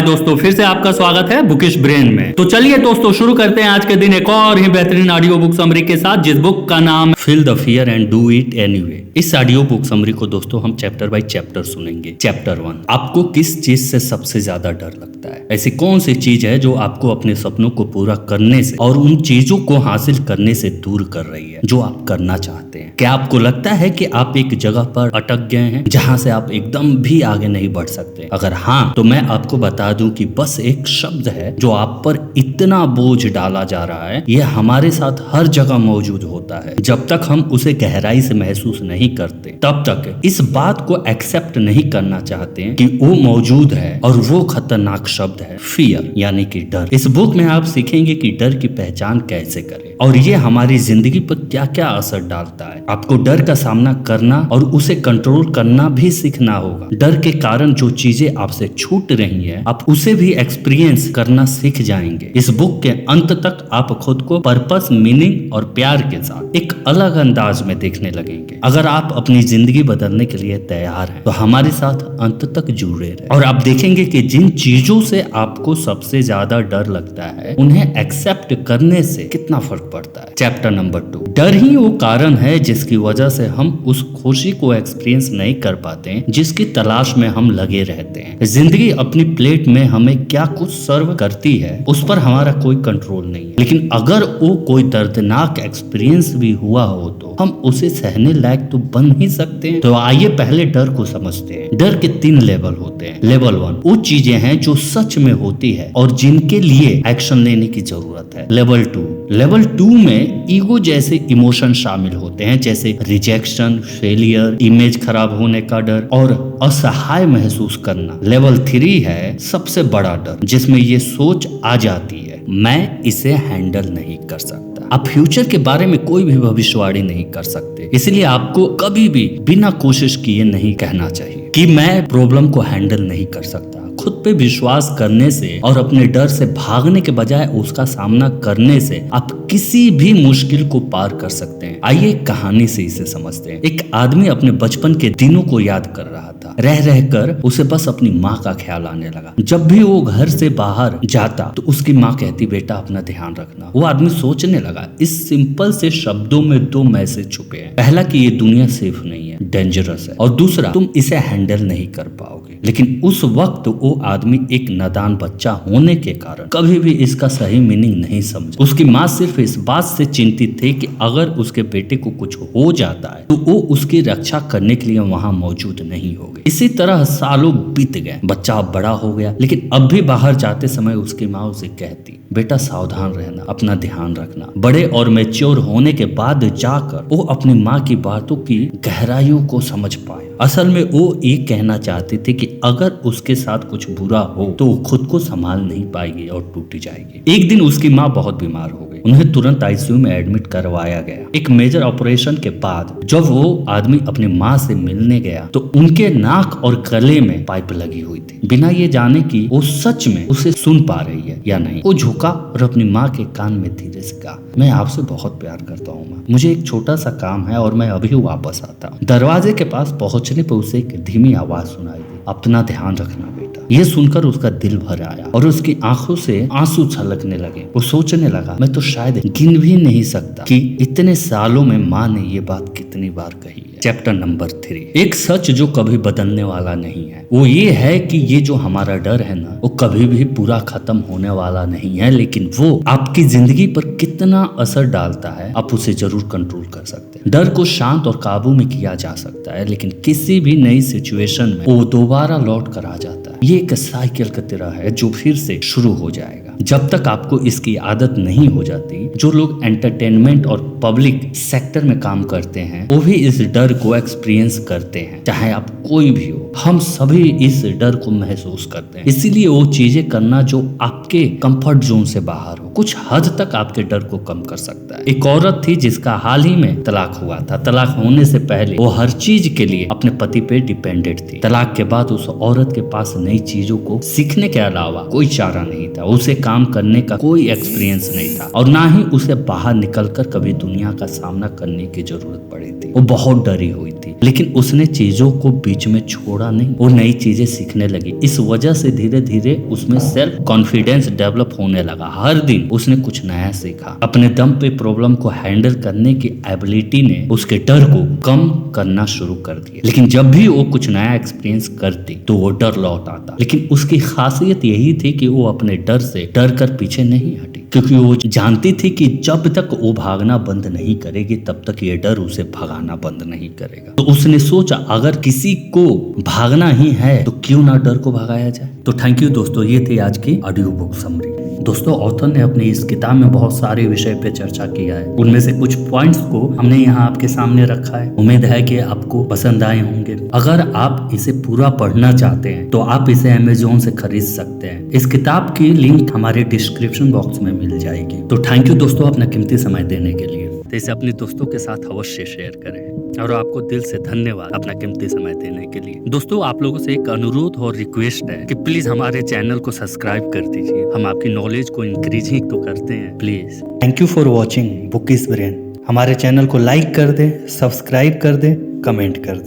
दोस्तों, फिर से आपका स्वागत है बुकिश ब्रेन में। तो चलिए दोस्तों, शुरू करते हैं आज के दिन एक और ही बेहतरीन ऑडियो बुक समरी के साथ, जिस बुक का नाम feel the fear and do it anyway. इस ऑडियो बुक समरी को दोस्तों हम चैप्टर बाय चैप्टर सुनेंगे। चैप्टर 1, आपको किस चीज से सबसे ज्यादा डर लगता है? ऐसी कौन सी चीज है जो आपको अपने सपनों को पूरा करने से और उन चीजों को हासिल करने से दूर कर रही है जो आप करना चाहते हैं? क्या आपको लगता है कि आप एक जगह पर अटक गए हैं जहां से आप एकदम भी आगे नहीं बढ़ सकते? अगर हाँ, तो मैं आपको बता दूं कि बस एक शब्द है जो आप पर इतना बोझ डाला जा रहा है, यह हमारे साथ हर जगह मौजूद होता है। जब तक हम उसे गहराई से महसूस नहीं करते, तब तक इस बात को एक्सेप्ट नहीं करना चाहते कि वो मौजूद है, और वो खतरनाक शब्द है फियर, यानी कि डर। इस बुक में आप सीखेंगे कि डर की पहचान कैसे करें और ये हमारी जिंदगी पर क्या क्या असर डालता है। आपको डर का सामना करना और उसे कंट्रोल करना भी सीखना होगा। डर के कारण जो चीजें आपसे छूट रही है, आप उसे भी एक्सपीरियंस करना सीख जाएंगे। इस बुक के अंत तक आप खुद को पर्पस, मीनिंग और प्यार के साथ एक अलग अंदाज में देखने लगेंगे। अगर आप अपनी जिंदगी बदलने के लिए तैयार हैं, तो हमारे साथ अंत तक जुड़े रहे और आप देखेंगे कि जिन चीजों से आपको सबसे ज्यादा डर लगता है, उन्हें एक्सेप्ट करने से कितना फर्क पड़ता है। चैप्टर नंबर 2, डर ही वो कारण है जिसकी वजह से हम उस खुशी को एक्सपीरियंस नहीं कर पाते जिसकी तलाश में हम लगे रहते हैं। जिंदगी अपनी प्लेट में हमें क्या कुछ सर्व करती है, उस पर हमारा कोई कंट्रोल नहीं है, लेकिन अगर वो कोई दर्दनाक एक्सपीरियंस भी हुआ हो तो हम उसे सहने लायक तो बन ही सकते हैं। तो आइए पहले डर को समझते हैं। डर के 3 लेवल होते हैं। लेवल 1 वो चीजें हैं जो सच में होती है और जिनके लिए एक्शन लेने की जरूरत है। लेवल 2 में ईगो जैसे इमोशन शामिल होते हैं, जैसे रिजेक्शन, फेलियर, इमेज खराब होने का डर और असहाय महसूस करना। लेवल 3 है सबसे बड़ा डर, जिसमें ये सोच आ जाती है, मैं इसे हैंडल नहीं कर सकता। आप फ्यूचर के बारे में कोई भी भविष्यवाणी नहीं कर सकते, इसलिए आपको कभी भी बिना कोशिश किए नहीं कहना चाहिए कि मैं प्रॉब्लम को हैंडल नहीं कर सकता। खुद पे विश्वास करने से और अपने डर से भागने के बजाय उसका सामना करने से आप किसी भी मुश्किल को पार कर सकते हैं। आइए कहानी से इसे समझते हैं। एक आदमी अपने बचपन के दिनों को याद कर रहा था। रह रहकर उसे बस अपनी माँ का ख्याल आने लगा। जब भी वो घर से बाहर जाता तो उसकी माँ कहती, बेटा अपना ध्यान रखना। वो आदमी सोचने लगा, इस सिंपल से शब्दों में 2 मैसेज छुपे हैं। पहला कि ये दुनिया सेफ नहीं है, डेंजरस है, और दूसरा तुम इसे हैंडल नहीं कर पाओगे। लेकिन उस वक्त वो आदमी एक नादान बच्चा होने के कारण कभी भी इसका सही मीनिंग नहीं समझा। उसकी माँ सिर्फ इस बात से चिंतित थी कि अगर उसके बेटे को कुछ हो जाता है तो वो उसकी रक्षा करने के लिए वहां मौजूद नहीं होगी। इसी तरह सालों बीत गए। बच्चा अब बड़ा हो गया, लेकिन अब भी बाहर जाते समय उसकी माँ उसे कहती, बेटा सावधान रहना, अपना ध्यान रखना। बड़े और मैच्योर होने के बाद जाकर वो अपनी माँ की बातों की गहराइयों को समझ पाए। असल में वो ये कहना चाहती थी कि अगर उसके साथ कुछ बुरा हो तो वो खुद को संभाल नहीं पाएगी और टूट जाएगी। एक दिन उसकी माँ बहुत बीमार हो गई। उन्हें तुरंत आईसीयू में एडमिट करवाया गया। एक मेजर ऑपरेशन के बाद जब वो आदमी अपनी माँ से मिलने गया तो उनके नाक और गले में पाइप लगी हुई थी, बिना ये जाने कि वो सच में उसे सुन पा रही है या नहीं। वो झुका और अपनी माँ के कान में धीरे से कहा, मैं आपसे बहुत प्यार करता हूँ माँ, मुझे एक छोटा सा काम है और मैं अभी वापस आता हूँ। दरवाजे के पास पहुंचने पर उसे एक धीमी आवाज सुनाई दी, अपना ध्यान रखना बेटा। ये सुनकर उसका दिल भर आया और उसकी आंखों से आंसू छलकने लगे। वो सोचने लगा, मैं तो शायद गिन भी नहीं सकता कि इतने सालों में माँ ने ये बात कितनी बार कही है। चैप्टर नंबर 3, एक सच जो कभी बदलने वाला नहीं है। वो ये है कि ये जो हमारा डर है ना, वो कभी भी पूरा खत्म होने वाला नहीं है, लेकिन वो आपकी जिंदगी पर कितना असर डालता है आप उसे जरूर कंट्रोल कर सकते हैं। डर को शांत और काबू में किया जा सकता है, लेकिन किसी भी नई सिचुएशन में वो दोबारा लौट कर आ जाता है। ये एक साइकिल की तरह है जो फिर से शुरू हो जाएगा जब तक आपको इसकी आदत नहीं हो जाती। जो लोग एंटरटेनमेंट और पब्लिक सेक्टर में काम करते हैं वो भी इस डर को एक्सपीरियंस करते हैं, चाहे आप कोई भी हो। हम सभी इस डर को महसूस करते हैं, इसीलिए वो चीजें करना जो आपके कंफर्ट जोन से बाहर हो कुछ हद तक आपके डर को कम कर सकता है। एक औरत थी जिसका हाल ही में तलाक हुआ था। तलाक होने से पहले वो हर चीज के लिए अपने पति पे डिपेंडेंट थी। तलाक के बाद उस औरत के पास नई चीजों को सीखने के अलावा कोई चारा नहीं था। उसे काम करने का कोई एक्सपीरियंस नहीं था और ना ही उसे बाहर निकलकर कभी दुनिया का सामना करने की जरूरत पड़ी थी। वो बहुत डरी हुई थी, लेकिन उसने चीजों को बीच में छोड़ा नहीं। वो नई चीजें सीखने लगी। इस वजह से धीरे धीरे उसमें सेल्फ कॉन्फिडेंस डेवलप होने लगा। हर दिन उसने कुछ नया सीखा। अपने दम पे प्रॉब्लम को हैंडल करने की एबिलिटी ने उसके डर को कम करना शुरू कर दिया। लेकिन जब भी वो कुछ नया एक्सपीरियंस करती तो वो डर लौट आता। लेकिन उसकी खासियत यही थी कि वो अपने डर से डर कर पीछे नहीं हटी, क्योंकि वो जानती थी कि जब तक वो भागना बंद नहीं करेगी तब तक ये डर उसे भगाना बंद नहीं करेगा। तो उसने सोचा अगर किसी को भागना ही है तो क्यों ना डर को भगाया जाए। तो थैंक यू दोस्तों, ये थी आज की ऑडियो बुक समरी। दोस्तों ऑथर ने अपनी इस किताब में बहुत सारे विषय पे चर्चा किया है। उनमें से कुछ पॉइंट्स को हमने यहाँ आपके सामने रखा है। उम्मीद है कि आपको पसंद आए होंगे। अगर आप इसे पूरा पढ़ना चाहते हैं तो आप इसे अमेज़न से खरीद सकते हैं। इस किताब की लिंक हमारे डिस्क्रिप्शन बॉक्स में मिल जाएगी। तो थैंक यू दोस्तों अपना कीमती समय देने के लिए। तो इसे अपने दोस्तों के साथ अवश्य शेयर करें और आपको दिल से धन्यवाद अपना कीमती समय देने के लिए। दोस्तों आप लोगों से एक अनुरोध और रिक्वेस्ट है कि प्लीज हमारे चैनल को सब्सक्राइब कर दीजिए। हम आपकी नॉलेज को इंक्रीज ही तो करते हैं, please. Thank you for watching book is brain. हमारे चैनल को लाइक कर दे, सब्सक्राइब कर दे, कमेंट कर दे।